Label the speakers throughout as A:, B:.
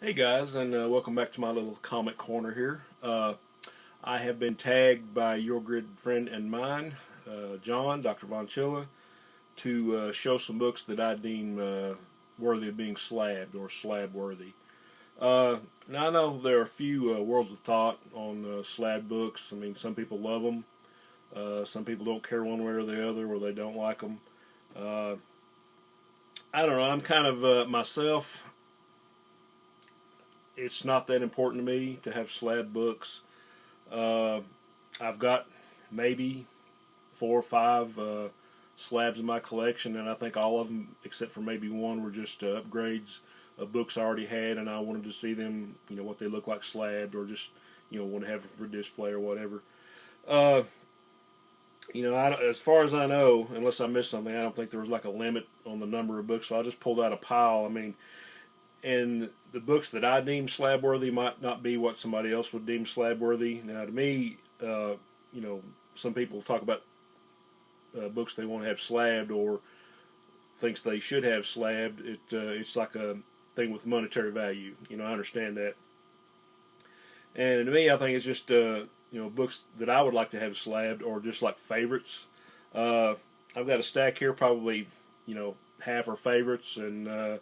A: Hey guys, and welcome back to my little comic corner here. I have been tagged by your good friend and mine, John, Dr. Von Chilla, to show some books that I deem worthy of being slabbed or slab worthy. Now I know there are a few worlds of thought on slab books. I mean, some people love them, some people don't care one way or the other, or they don't like them. I don't know. I'm kind of myself. It's not that important to me to have slab books. I've got maybe 4 or 5 slabs in my collection, and I think all of them, except for maybe one, were just upgrades of books I already had, and I wanted to see them, what they look like slabbed, or just, want to have them for display or whatever. As far as I know, unless I missed something, I don't think there was like a limit on the number of books, so I just pulled out a pile. I mean, and the books that I deem slab worthy might not be what somebody else would deem slab worthy. Now, to me, some people talk about books they want to have slabbed or thinks they should have slabbed. It's like a thing with monetary value. I understand that. And to me, I think it's just books that I would like to have slabbed or just like favorites. I've got a stack here, probably half are favorites, and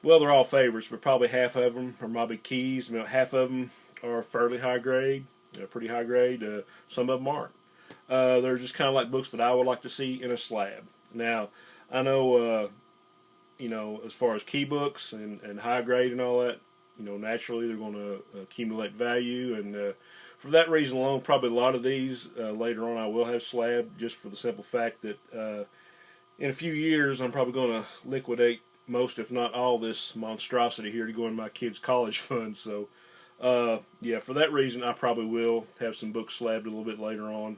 A: well, they're all favorites, but probably half of them are probably keys. Half of them are fairly high grade, pretty high grade. Some of them aren't. They're just kind of like books that I would like to see in a slab. Now, I know, as far as key books and high grade and all that, naturally they're going to accumulate value, and for that reason alone, probably a lot of these later on I will have slab, just for the simple fact that in a few years I'm probably going to liquidate most, if not all, this monstrosity here to go in my kids' college fund. So, yeah, for that reason, I probably will have some books slabbed a little bit later on.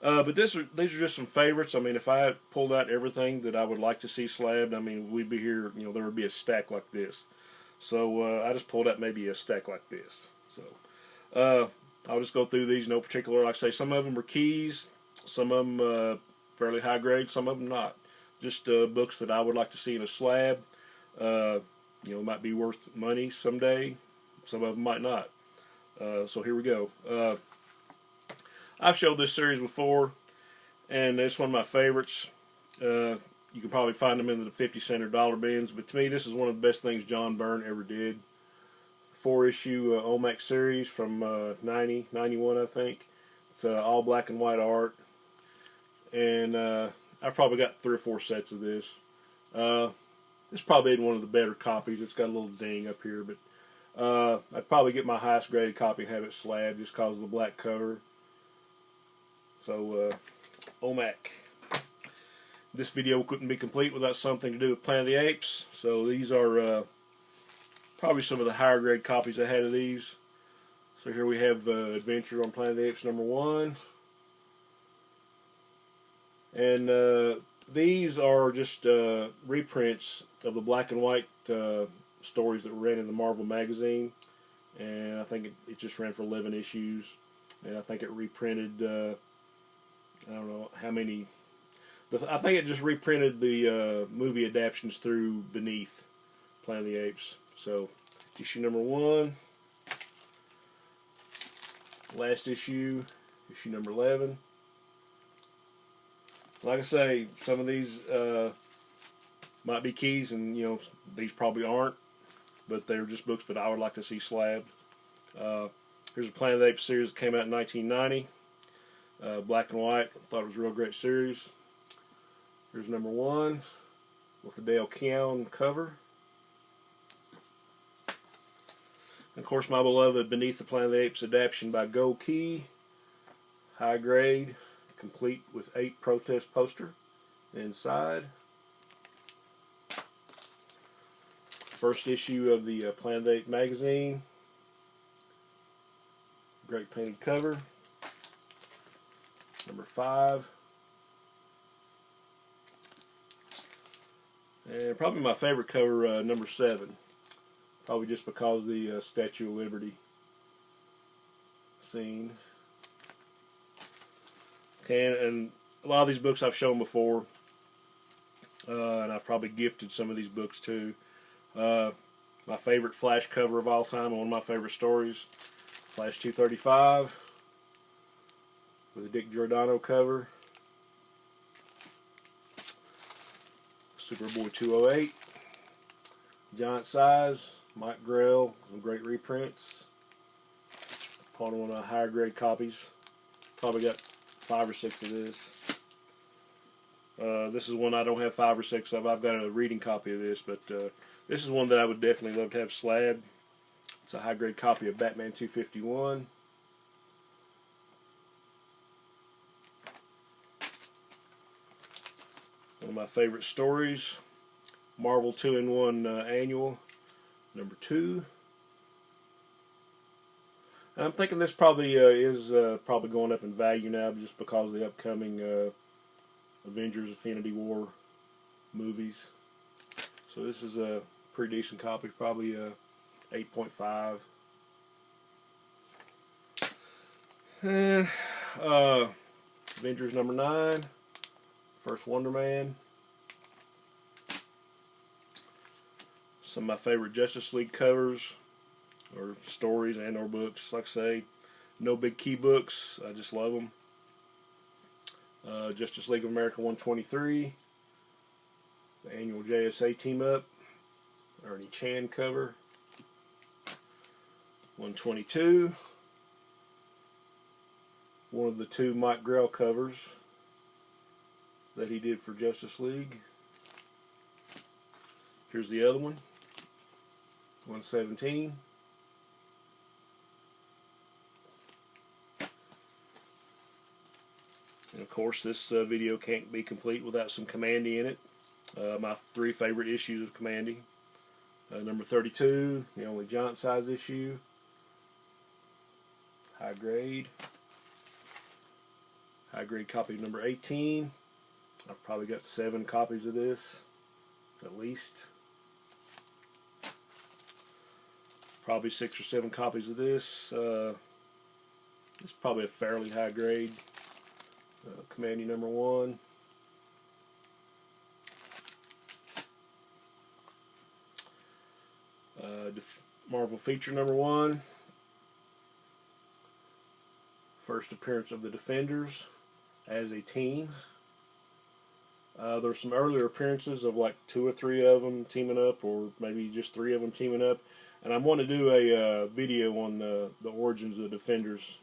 A: But these are just some favorites. I mean, if I pulled out everything that I would like to see slabbed, I mean, we'd be here, there would be a stack like this. So, I just pulled out maybe a stack like this. So, I'll just go through these, no particular. Like I say, some of them are keys, some of them fairly high grade, some of them not. Just books that I would like to see in a slab. Might be worth money someday. Some of them might not. So here we go. I've showed this series before, and it's one of my favorites. You can probably find them in the 50-cent or dollar bins, but to me, this is one of the best things John Byrne ever did. 4-issue OMAC series from 90, 91, I think. It's all black and white art, and I've probably got 3 or 4 sets of this. This probably ain't one of the better copies. It's got a little ding up here, but I'd probably get my highest graded copy and have it slabbed just because of the black cover. So, OMAC. This video couldn't be complete without something to do with Planet of the Apes. So these are probably some of the higher grade copies I had of these. So here we have Adventure on Planet of the Apes #1. And these are just reprints of the black and white stories that ran in the Marvel magazine, and I think it just ran for 11 issues, and I think it reprinted I don't know how many. I think it just reprinted the movie adaptions through Beneath Planet of the Apes. So issue #1, last issue, issue #11. Like I say, some of these might be keys, and these probably aren't, but they're just books that I would like to see slabbed. Here's a Planet of the Apes series that came out in 1990, black and white. I thought it was a real great series. Here's #1 with the Dale Keown cover. And of course, my beloved Beneath the Planet of the Apes adaptation by Gold Key, high grade, complete with 8 protest poster inside. First issue of the Planet of the Apes magazine. Great painted cover. #5. And probably my favorite cover, #7. Probably just because of the Statue of Liberty scene. Okay, and a lot of these books I've shown before, and I've probably gifted some of these books too. My favorite Flash cover of all time, and one of my favorite stories, Flash 235 with a Dick Giordano cover. Superboy 208, giant size, Mike Grell, some great reprints. Probably one of my higher grade copies. Probably got 5 or 6 of this. This is one I don't have 5 or 6 of. I've got a reading copy of this, but this is one that I would definitely love to have slab. It's a high grade copy of Batman 251. One of my favorite stories, Marvel 2-in-1 Annual, number 2. And I'm thinking this probably is probably going up in value now just because of the upcoming Avengers Infinity War movies. So this is a pretty decent copy, probably 8.5. And Avengers number 9. First Wonder Man. Some of my favorite Justice League covers, or stories and or books. Like I say, no big key books. I just love them. Justice League of America 123. The annual JSA team up. Ernie Chan cover. 122. One of the 2 Mike Grell covers that he did for Justice League. Here's the other one, 117. And of course, this video can't be complete without some Commandy in it. My 3 favorite issues of Commandy. Number 32, the only giant size issue. High grade. High grade copy number 18. I've probably got 7 copies of this, at least. Probably 6 or 7 copies of this. It's probably a fairly high grade. Commandy number 1. Marvel feature number 1. First appearance of the Defenders as a team. There's some earlier appearances of like 2 or 3 of them teaming up, or maybe just 3 of them teaming up. And I want to do a video on the origins of the Defenders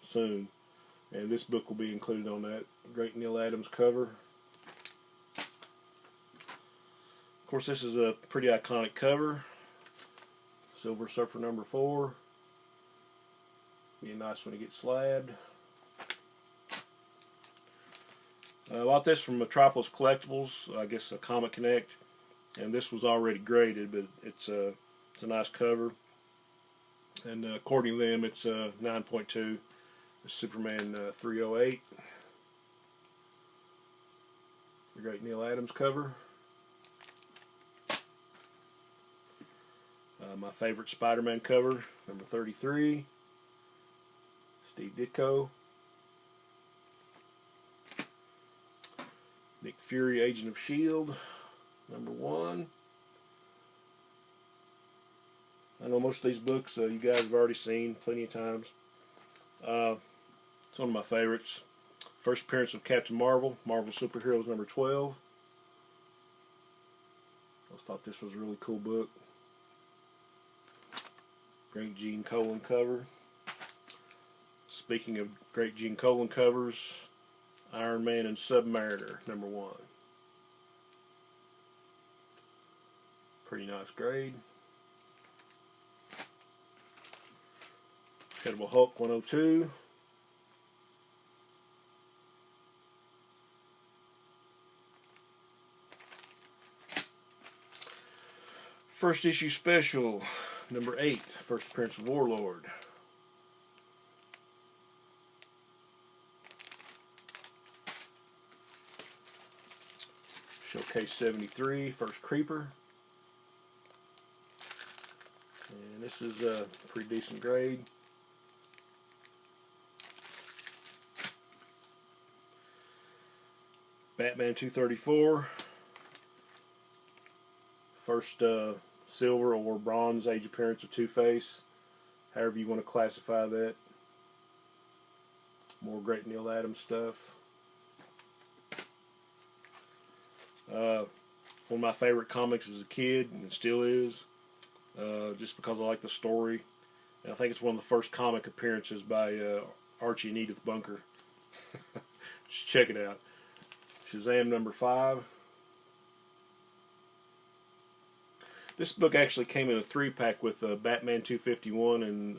A: soon. And this book will be included on that. Great Neil Adams cover. Of course, this is a pretty iconic cover. Silver Surfer number 4. Be a nice one to get slabbed. I bought this from Metropolis Collectibles, I guess a Comic Connect, and this was already graded, but it's a nice cover. And according to them, it's 9.2. It's Superman 308. The great Neil Adams cover. My favorite Spider-Man cover, number 33. Steve Ditko. Nick Fury, Agent of S.H.I.E.L.D., number 1. I know most of these books you guys have already seen plenty of times. It's one of my favorites. First appearance of Captain Marvel, Marvel Superheroes number 12. I just thought this was a really cool book. Great Gene Colan cover. Speaking of great Gene Colan covers, Iron Man and Submariner, number 1. Pretty nice grade. Incredible Hulk 102. First issue special, number 8, first appearance of Warlord. Showcase 73, first Creeper. And this is a pretty decent grade. Batman 234. First silver or bronze age appearance of Two-Face, however you want to classify that. More great Neal Adams stuff. One of my favorite comics as a kid, and it still is, just because I like the story. And I think it's one of the first comic appearances by Archie and Edith Bunker. Just check it out. Shazam number 5. This book actually came in a 3-pack with Batman 251 and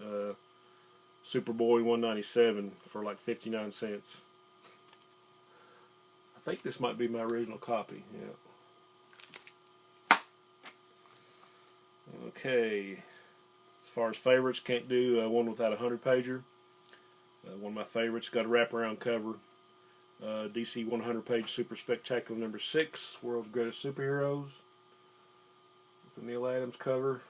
A: Superboy 197 for like 59 cents. I think this might be my original copy. Yeah. Okay. As far as favorites, can't do one without a 100-pager. One of my favorites, got a wraparound cover. DC 100-page Super Spectacular number 6, World's Greatest Superheroes. With the Neal Adams cover.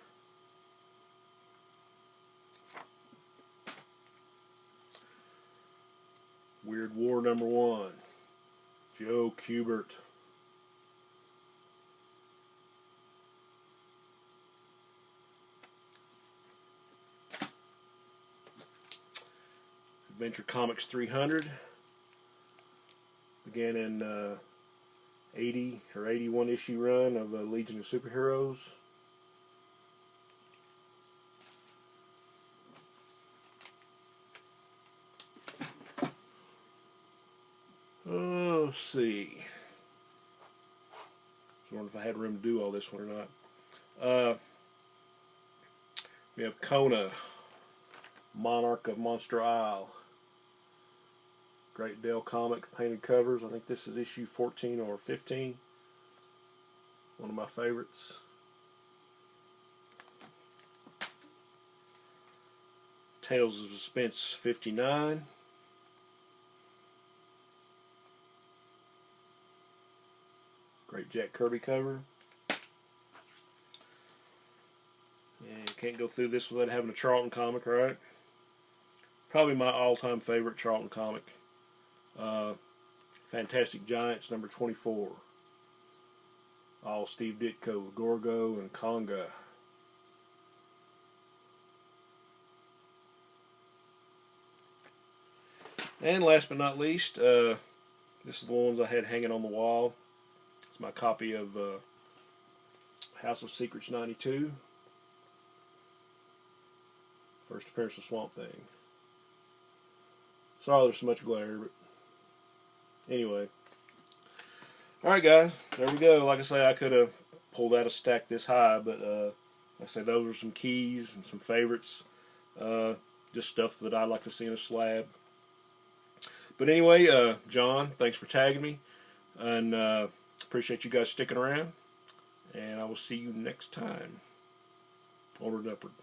A: Weird War number 1, Joe Kubert. Adventure Comics 300. Began in 80 or 81 issue run of Legion of Superheroes. Oh, let's see. I was wondering if I had room to do all this one or not. We have Kona, Monarch of Monster Isle. Great Dale comic, painted covers. I think this is issue 14 or 15. One of my favorites. Tales of Suspense 59. Great Jack Kirby cover. And can't go through this without having a Charlton comic, right? Probably my all-time favorite Charlton comic. Fantastic Giants number 24. All Steve Ditko, Gorgo, and Conga. And last but not least, this is the ones I had hanging on the wall. It's my copy of House of Secrets 92. First appearance of Swamp Thing. Sorry there's so much glare, but anyway. Alright guys, there we go. Like I say, I could have pulled out a stack this high, but like I say, those are some keys and some favorites. Just stuff that I'd like to see in a slab. But anyway, John, thanks for tagging me. And appreciate you guys sticking around. And I will see you next time. Onward and upward.